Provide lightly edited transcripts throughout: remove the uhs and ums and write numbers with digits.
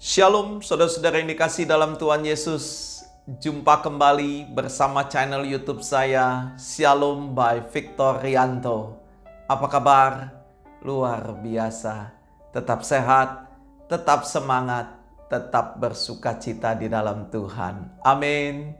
Shalom saudara-saudara yang dikasih dalam Tuhan Yesus. Jumpa kembali bersama channel YouTube saya, Shalom by Victor Rianto. Apa kabar? Luar biasa. Tetap sehat, tetap semangat, tetap bersukacita di dalam Tuhan. Amin.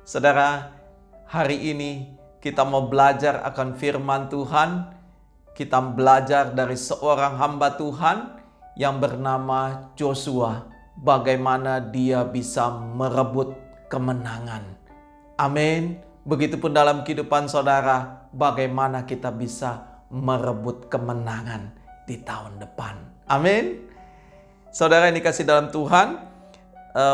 Saudara, hari ini kita mau belajar akan firman Tuhan. Kita belajar dari seorang hamba Tuhan yang bernama Joshua, bagaimana dia bisa merebut kemenangan. Amin. Begitupun dalam kehidupan saudara, bagaimana kita bisa merebut kemenangan di tahun depan. Amin. Saudara yang dikasih dalam Tuhan,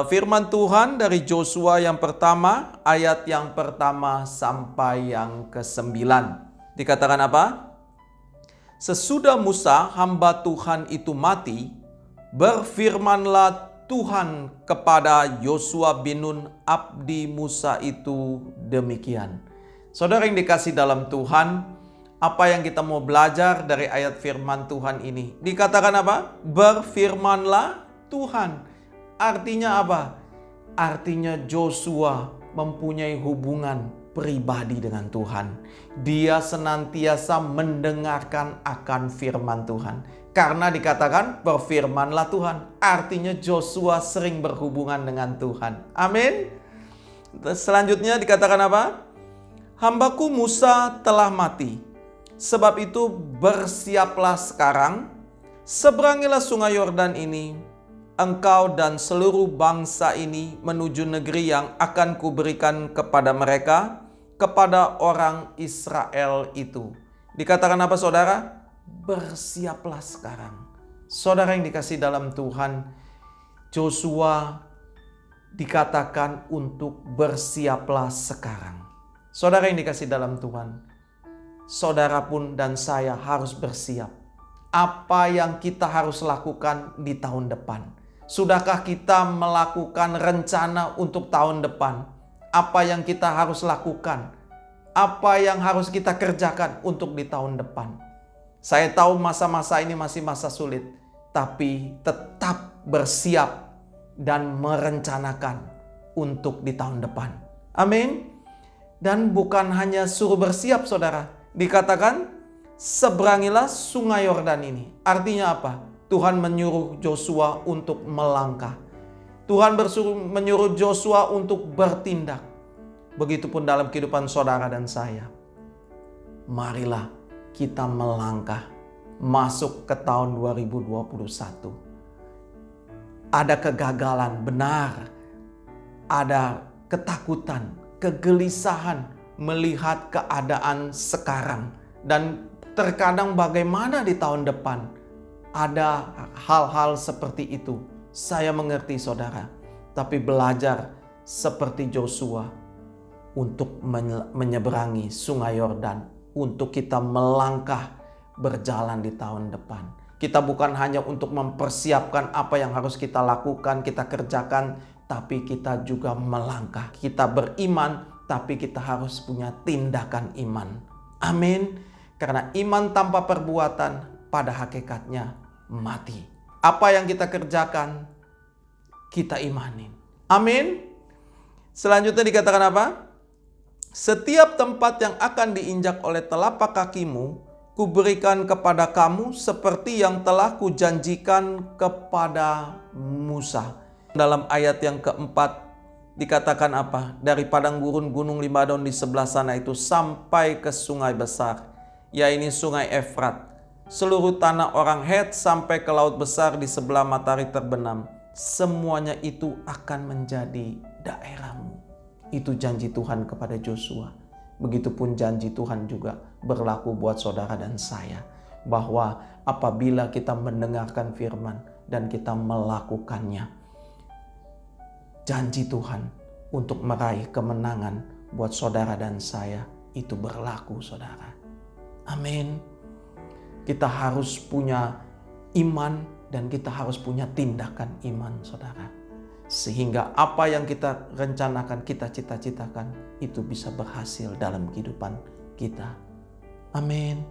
firman Tuhan dari Joshua yang pertama, ayat yang pertama sampai yang ke-9. Dikatakan apa? Sesudah Musa hamba Tuhan itu mati, berfirmanlah Tuhan kepada Yosua bin Nun abdi Musa itu demikian. Saudara yang dikasih dalam Tuhan, apa yang kita mau belajar dari ayat firman Tuhan ini? Dikatakan apa? Berfirmanlah Tuhan. Artinya apa? Artinya Joshua mempunyai hubungan pribadi dengan Tuhan. Dia senantiasa mendengarkan akan firman Tuhan. Karena dikatakan berfirmanlah Tuhan. Artinya Joshua sering berhubungan dengan Tuhan. Amin. Selanjutnya dikatakan apa? Hambaku Musa telah mati. Sebab itu bersiaplah sekarang. Seberangilah sungai Yordan ini. Engkau dan seluruh bangsa ini menuju negeri yang akan kuberikan kepada mereka, kepada orang Israel itu. Dikatakan apa saudara? Bersiaplah sekarang. Saudara yang dikasih dalam Tuhan, Joshua dikatakan untuk bersiaplah sekarang. Saudara yang dikasih dalam Tuhan, saudara pun dan saya harus bersiap. Apa yang kita harus lakukan di tahun depan? Sudahkah kita melakukan rencana untuk tahun depan? Apa yang kita harus lakukan? Apa yang harus kita kerjakan untuk di tahun depan? Saya tahu masa-masa ini masih masa sulit, tapi tetap bersiap dan merencanakan untuk di tahun depan. Amin. Dan bukan hanya suruh bersiap saudara. Dikatakan seberangilah sungai Yordan ini. Artinya apa? Tuhan menyuruh Joshua untuk melangkah. Tuhan menyuruh Joshua untuk bertindak. Begitupun dalam kehidupan saudara dan saya. Marilah kita melangkah masuk ke tahun 2021. Ada kegagalan, benar. Ada ketakutan, kegelisahan melihat keadaan sekarang. Dan terkadang bagaimana di tahun depan? Ada hal-hal seperti itu. Saya mengerti saudara. Tapi belajar seperti Joshua untuk menyeberangi sungai Yordan. Untuk kita melangkah berjalan di tahun depan. Kita bukan hanya untuk mempersiapkan apa yang harus kita lakukan, kita kerjakan. Tapi kita juga melangkah. Kita beriman, tapi kita harus punya tindakan iman. Amin. Karena iman tanpa perbuatan pada hakikatnya mati. Apa yang kita kerjakan, kita imanin. Amin. Selanjutnya dikatakan apa? Setiap tempat yang akan diinjak oleh telapak kakimu, kuberikan kepada kamu seperti yang telah kujanjikan kepada Musa. Dalam ayat yang keempat dikatakan apa? Dari padang gurun gunung Libanon di sebelah sana itu sampai ke sungai besar, yaitu sungai Efrat. Seluruh tanah orang Het sampai ke laut besar di sebelah matahari terbenam. Semuanya itu akan menjadi daerahmu. Itu janji Tuhan kepada Joshua. Begitupun janji Tuhan juga berlaku buat saudara dan saya. Bahwa apabila kita mendengarkan firman dan kita melakukannya, janji Tuhan untuk meraih kemenangan buat saudara dan saya itu berlaku saudara. Amin. Kita harus punya iman dan kita harus punya tindakan iman saudara. Sehingga apa yang kita rencanakan, kita cita-citakan itu bisa berhasil dalam kehidupan kita. Amin.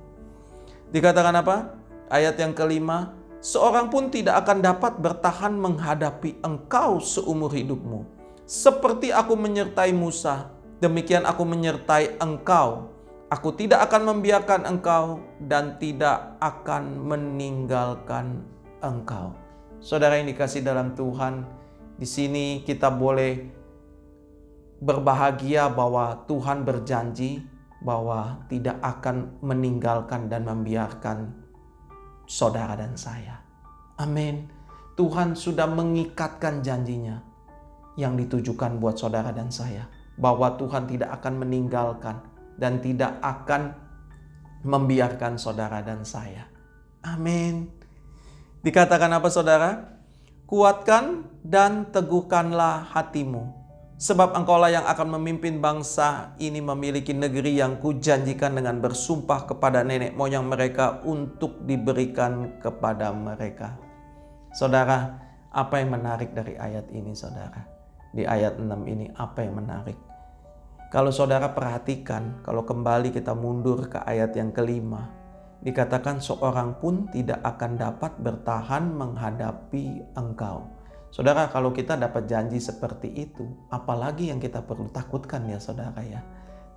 Dikatakan apa? Ayat yang kelima, seorang pun tidak akan dapat bertahan menghadapi engkau seumur hidupmu. Seperti aku menyertai Musa, demikian aku menyertai engkau. Aku tidak akan membiarkan engkau dan tidak akan meninggalkan engkau. Saudara yang dikasihi dalam Tuhan, di sini kita boleh berbahagia bahwa Tuhan berjanji bahwa tidak akan meninggalkan dan membiarkan saudara dan saya. Amin. Tuhan sudah mengikatkan janjinya yang ditujukan buat saudara dan saya, bahwa Tuhan tidak akan meninggalkan dan tidak akan membiarkan saudara dan saya. Amin. Dikatakan apa saudara? Kuatkan dan teguhkanlah hatimu, sebab engkaulah yang akan memimpin bangsa ini memiliki negeri yang kujanjikan dengan bersumpah kepada nenek moyang mereka untuk diberikan kepada mereka. Saudara, apa yang menarik dari ayat ini saudara? Di ayat 6 ini apa yang menarik? Kalau saudara perhatikan, kalau kembali kita mundur ke ayat yang kelima, dikatakan seorang pun tidak akan dapat bertahan menghadapi engkau. Saudara, kalau kita dapat janji seperti itu, apalagi yang kita perlu takutkan ya saudara ya.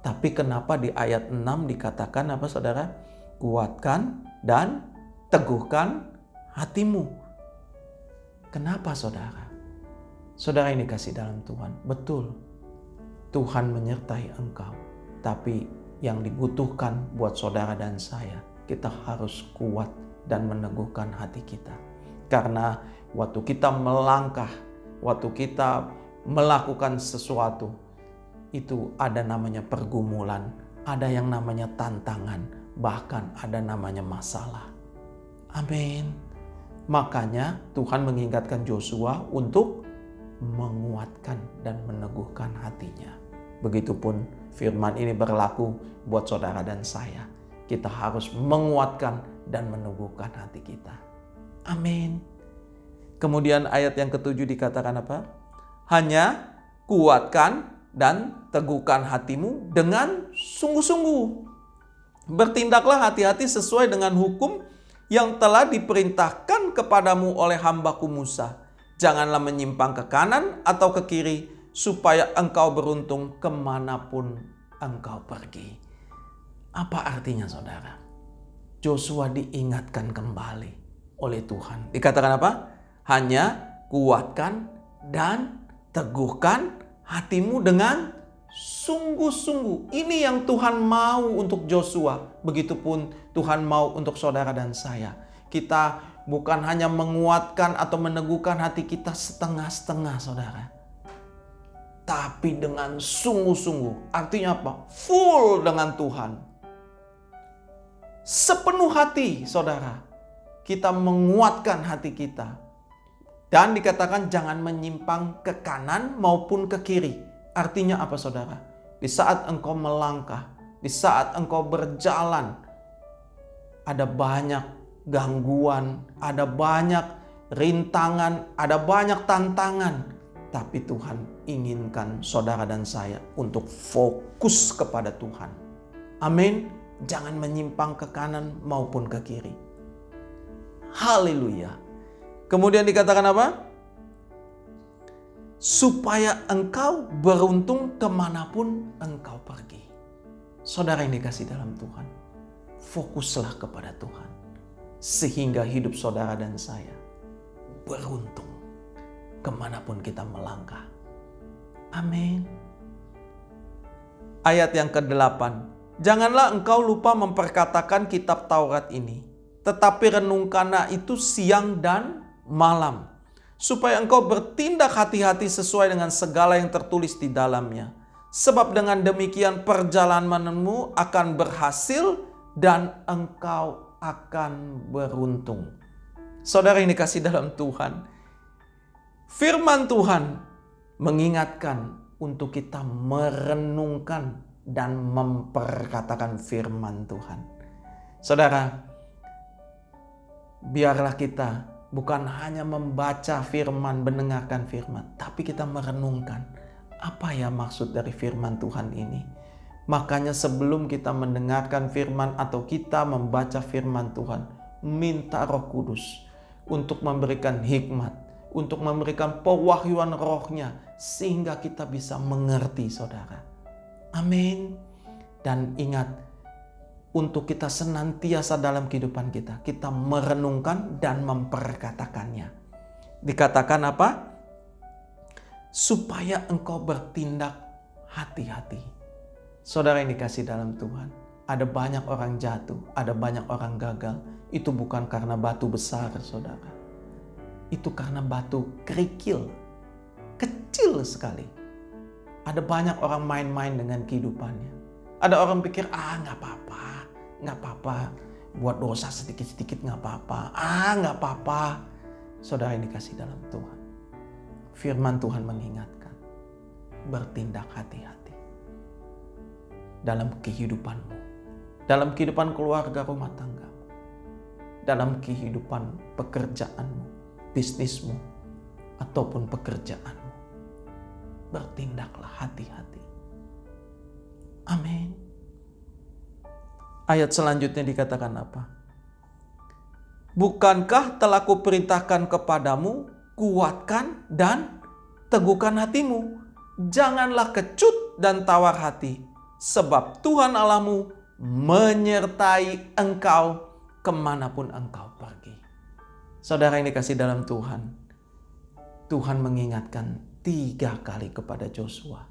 Tapi kenapa di ayat 6 dikatakan apa saudara? Kuatkan dan teguhkan hatimu. Kenapa saudara? Saudara ini kasih dalam Tuhan, betul. Tuhan menyertai engkau. Tapi yang dibutuhkan buat saudara dan saya, kita harus kuat dan meneguhkan hati kita. Karena waktu kita melangkah, waktu kita melakukan sesuatu, itu ada namanya pergumulan, ada yang namanya tantangan, bahkan ada namanya masalah. Amin. Makanya Tuhan mengingatkan Yosua untuk menguatkan dan meneguhkan hatinya. Begitupun firman ini berlaku buat saudara dan saya. Kita harus menguatkan dan meneguhkan hati kita. Amin. Kemudian ayat yang ketujuh dikatakan apa? Hanya kuatkan dan teguhkan hatimu dengan sungguh-sungguh. Bertindaklah hati-hati sesuai dengan hukum yang telah diperintahkan kepadamu oleh hambaku Musa. Janganlah menyimpang ke kanan atau ke kiri, supaya engkau beruntung kemanapun engkau pergi. Apa artinya saudara? Yosua diingatkan kembali oleh Tuhan. Dikatakan apa? Hanya kuatkan dan teguhkan hatimu dengan sungguh-sungguh. Ini yang Tuhan mau untuk Yosua. Begitupun Tuhan mau untuk saudara dan saya. Kita bukan hanya menguatkan atau meneguhkan hati kita setengah-setengah saudara. Tapi dengan sungguh-sungguh. Artinya apa? Full dengan Tuhan. Sepenuh hati saudara. Kita menguatkan hati kita. Dan dikatakan jangan menyimpang ke kanan maupun ke kiri. Artinya apa saudara? Di saat engkau melangkah, di saat engkau berjalan, ada banyak gangguan, ada banyak rintangan, ada banyak tantangan. Tapi Tuhan inginkan saudara dan saya untuk fokus kepada Tuhan. Amin. Jangan menyimpang ke kanan maupun ke kiri. Haleluya. Kemudian dikatakan apa? Supaya engkau beruntung kemanapun engkau pergi. Saudara yang dikasih dalam Tuhan, fokuslah kepada Tuhan. Sehingga hidup saudara dan saya beruntung kemanapun kita melangkah. Amin. Ayat yang ke-8. Janganlah engkau lupa memperkatakan kitab Taurat ini, tetapi renungkanlah itu siang dan malam, supaya engkau bertindak hati-hati sesuai dengan segala yang tertulis di dalamnya. Sebab dengan demikian perjalananmu akan berhasil dan engkau akan beruntung. Saudara yang dikasih dalam Tuhan, firman Tuhan mengingatkan untuk kita merenungkan dan memperkatakan firman Tuhan. Saudara, biarlah kita bukan hanya membaca firman, mendengarkan firman, tapi kita merenungkan apa ya maksud dari firman Tuhan ini. Makanya sebelum kita mendengarkan firman atau kita membaca firman Tuhan, minta Roh Kudus. untuk memberikan hikmat, untuk memberikan pewahyuan rohnya, sehingga kita bisa mengerti saudara. Amin. Dan ingat, untuk kita senantiasa dalam kehidupan kita merenungkan dan memperkatakannya. Dikatakan apa? Supaya engkau bertindak hati-hati. Saudara yang dikasih dalam Tuhan, ada banyak orang jatuh, ada banyak orang gagal. Itu bukan karena batu besar, saudara. Itu karena batu kerikil, kecil sekali. Ada banyak orang main-main dengan kehidupannya. Ada orang pikir, nggak apa-apa. Buat dosa sedikit-sedikit nggak apa-apa. Nggak apa-apa. Saudara yang dikasih dalam Tuhan, firman Tuhan mengingatkan, bertindak hati-hati dalam kehidupanmu, dalam kehidupan keluarga rumah tanggamu, dalam kehidupan pekerjaanmu, bisnismu, ataupun pekerjaanmu. Bertindaklah hati-hati. Amin. Ayat selanjutnya dikatakan apa? Bukankah telah kuperintahkan kepadamu, kuatkan dan teguhkan hatimu. Janganlah kecut dan tawar hati, sebab Tuhan Allahmu menyertai engkau kemanapun engkau pergi. Saudara yang dikasih dalam Tuhan, Tuhan mengingatkan 3 kali kepada Joshua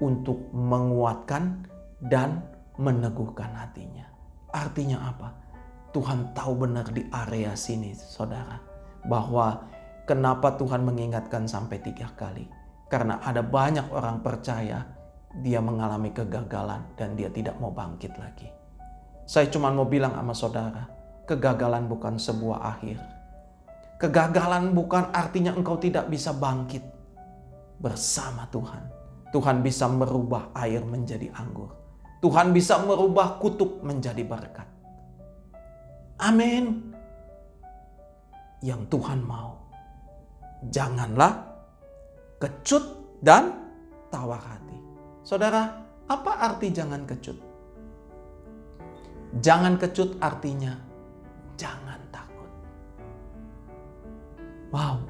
untuk menguatkan dan meneguhkan hatinya. Artinya apa? Tuhan tahu benar di area sini, saudara, bahwa kenapa Tuhan mengingatkan sampai 3 kali. Karena ada banyak orang percaya dia mengalami kegagalan dan dia tidak mau bangkit lagi. Saya cuma mau bilang sama saudara, kegagalan bukan sebuah akhir. Kegagalan bukan artinya engkau tidak bisa bangkit. Bersama Tuhan, Tuhan bisa merubah air menjadi anggur. Tuhan bisa merubah kutuk menjadi berkat. Amin. Yang Tuhan mau, janganlah kecut dan tawar hati. Saudara, apa arti jangan kecut? Jangan kecut artinya jangan takut. Wow,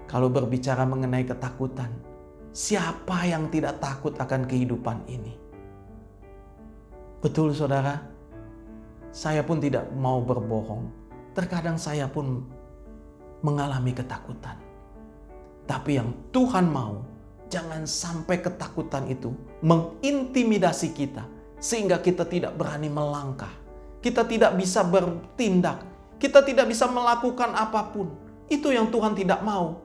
kalau berbicara mengenai ketakutan, siapa yang tidak takut akan kehidupan ini? Betul saudara, saya pun tidak mau berbohong. Terkadang saya pun mengalami ketakutan. Tapi yang Tuhan mau, jangan sampai ketakutan itu mengintimidasi kita, sehingga kita tidak berani melangkah. Kita tidak bisa bertindak. Kita tidak bisa melakukan apapun. Itu yang Tuhan tidak mau.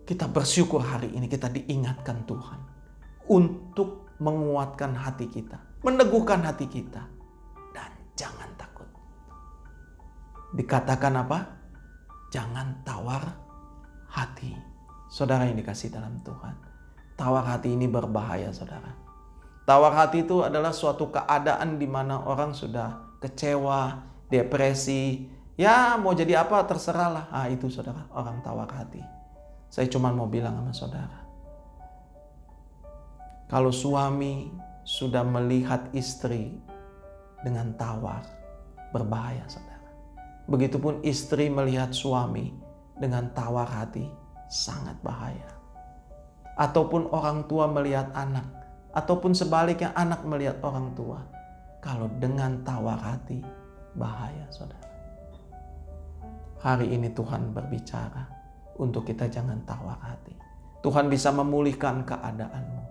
Kita bersyukur hari ini kita diingatkan Tuhan untuk menguatkan hati kita, meneguhkan hati kita, dan jangan takut. Dikatakan apa? Jangan tawar hati. Saudara yang dikasih dalam Tuhan, tawar hati ini berbahaya, saudara. Tawar hati itu adalah suatu keadaan di mana orang sudah kecewa, depresi, ya mau jadi apa terserahlah. Itu saudara, orang tawar hati. Saya cuma mau bilang sama saudara, kalau suami sudah melihat istri dengan tawar, berbahaya saudara. Begitupun istri melihat suami dengan tawar hati, sangat bahaya. Ataupun orang tua melihat anak, ataupun sebaliknya anak melihat orang tua. Kalau dengan tawar hati, bahaya saudara. Hari ini Tuhan berbicara untuk kita jangan tawar hati. Tuhan bisa memulihkan keadaanmu.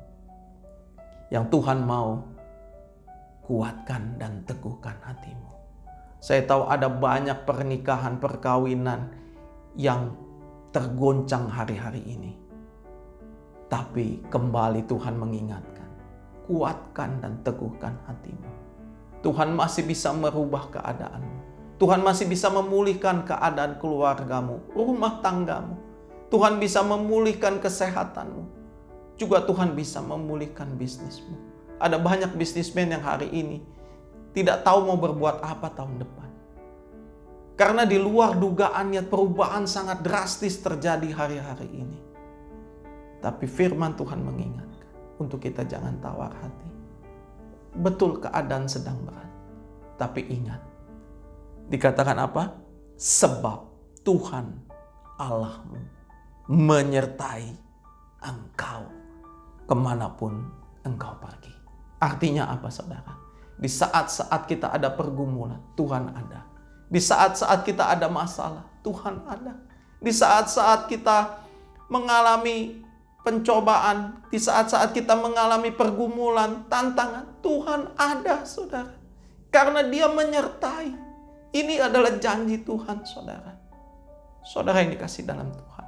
Yang Tuhan mau, kuatkan dan teguhkan hatimu. Saya tahu ada banyak pernikahan, perkawinan yang tergoncang hari-hari ini. Tapi kembali Tuhan mengingatkan, kuatkan dan teguhkan hatimu. Tuhan masih bisa merubah keadaanmu. Tuhan masih bisa memulihkan keadaan keluargamu, rumah tanggamu. Tuhan bisa memulihkan kesehatanmu. Juga Tuhan bisa memulihkan bisnismu. Ada banyak bisnismen yang hari ini tidak tahu mau berbuat apa tahun depan. Karena di luar dugaannya perubahan sangat drastis terjadi hari-hari ini. Tapi firman Tuhan mengingatkan untuk kita jangan tawar hati. Betul keadaan sedang berat. Tapi ingat, dikatakan apa? sebab Tuhan Allahmu menyertai engkau kemanapun engkau pergi. Artinya apa, saudara? Di saat-saat kita ada pergumulan, Tuhan ada. Di saat-saat kita ada masalah, Tuhan ada. Di saat-saat kita mengalami pencobaan, di saat-saat kita mengalami pergumulan, tantangan, Tuhan ada, saudara. Karena Dia menyertai. Ini adalah janji Tuhan, saudara. Saudara yang dikasihi dalam Tuhan,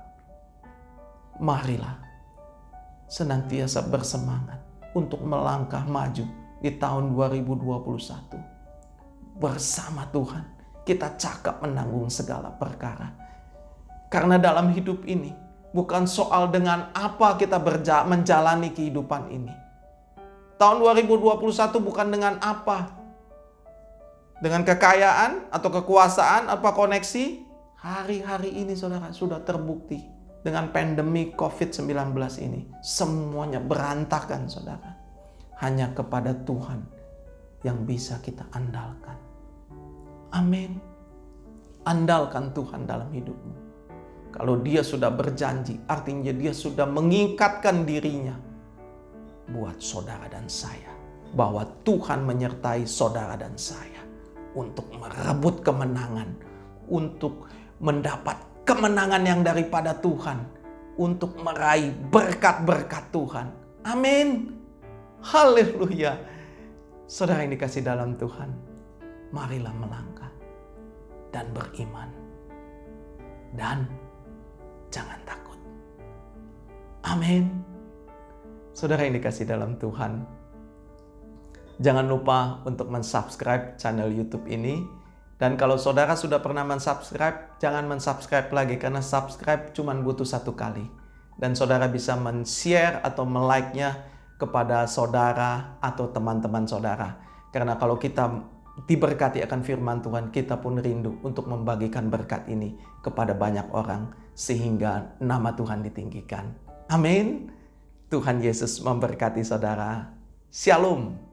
marilah senantiasa bersemangat untuk melangkah maju di tahun 2021. Bersama Tuhan, kita cakap menanggung segala perkara. Karena dalam hidup ini, bukan soal dengan apa kita menjalani kehidupan ini. Tahun 2021 bukan dengan apa. Dengan kekayaan atau kekuasaan, apa koneksi. Hari-hari ini, saudara, sudah terbukti dengan pandemi COVID-19 ini. Semuanya berantakan, saudara. Hanya kepada Tuhan yang bisa kita andalkan. Amin. Andalkan Tuhan dalam hidupmu. Kalau Dia sudah berjanji, artinya Dia sudah mengikatkan dirinya buat saudara dan saya. Bahwa Tuhan menyertai saudara dan saya untuk merebut kemenangan, untuk mendapat kemenangan yang daripada Tuhan, untuk meraih berkat-berkat Tuhan. Amin. Haleluya. Saudara yang dikasihi dalam Tuhan, marilah melangkah dan beriman. Dan jangan takut. Amin. Saudara yang dikasihi dalam Tuhan, jangan lupa untuk mensubscribe channel YouTube ini. Dan kalau saudara sudah pernah mensubscribe, jangan mensubscribe lagi, karena subscribe cuma butuh 1 kali. Dan saudara bisa men-share atau me-like-nya kepada saudara atau teman-teman saudara. Karena kalau kita diberkati akan firman Tuhan, kita pun rindu untuk membagikan berkat ini kepada banyak orang, sehingga nama Tuhan ditinggikan. Amin. Tuhan Yesus memberkati saudara. Shalom.